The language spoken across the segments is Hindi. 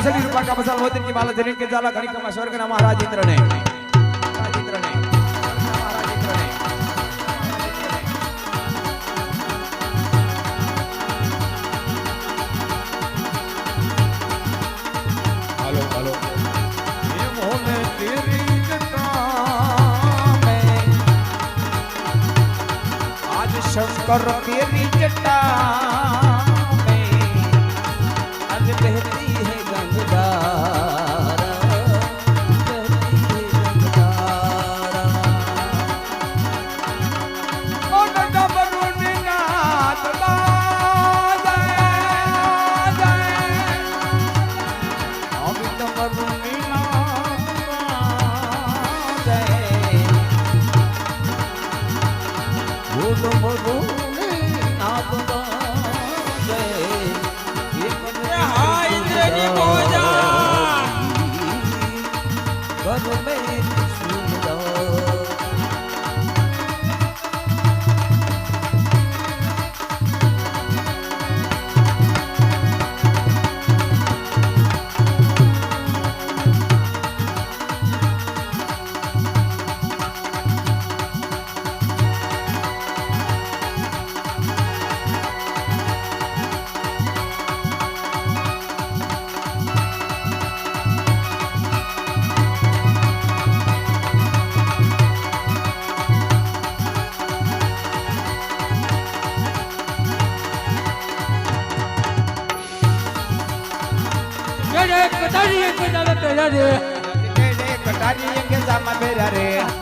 सभी रूपा का मसाल मोती की माला धरिन के जाला घड़ी का स्वर्ग ना महाराज इंद्र ने शंकर तेरी जटा में आज बहती है गंगाधारा, बहती है गंगाधारा। ओ डबरून नाथ बाजे, अभी डबरून नाथ बाजे,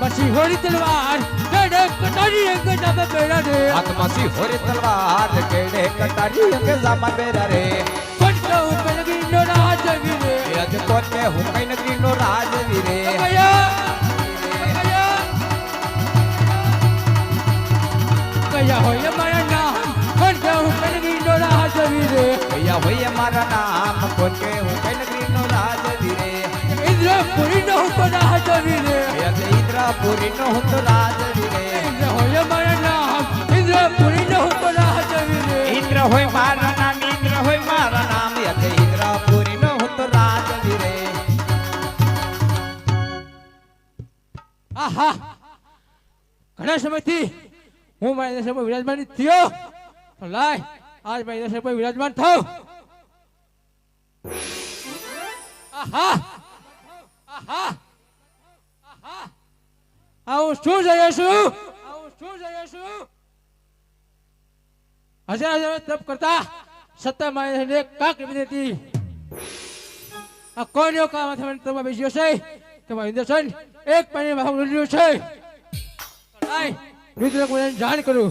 मसी होरी तलवार केड़े कटारी के जामा बेरा रे आत्मसी होरी तलवार केड़े कटारी के जामा बेरा रे कोट के ऊपर लगी नो राज वीरे आज कोट के हुकई नगरी नो राज वीरे कया कया होय मारा नाम कोट के ऊपर लगी नो राज वीरे कया होय मारा नाम कोट के हुकई नगरी नो राज वीरे इंद्रपुरी न हो तो राज वीरे इंद्रपुरी न हो तो राज वीरे इंद्र होय मारा नाम इंद्रपुरी न हो तो राज वीरे इंद्र होय मारा नाम यते इंद्रपुरी न हो तो राज वीरे आहा घણા સમયથી હું મારા દેશમાં વિરાજમાન થયો તો લાય આજ મારા દેશમાં વિરાજમાન થાઉં આહા આહા આહા આવું શું જઈએ છું હજાર હજાર તપ કરતા સત્તા મારે કાક વિનંતી આ કોઈનો કામ થવા તમે બેસ્યો છે કે મારું ઇન્દ્રસન એક પાણી ભાવ રહ્યું છે લાય રુદ્ર કોઈ જાણ કરું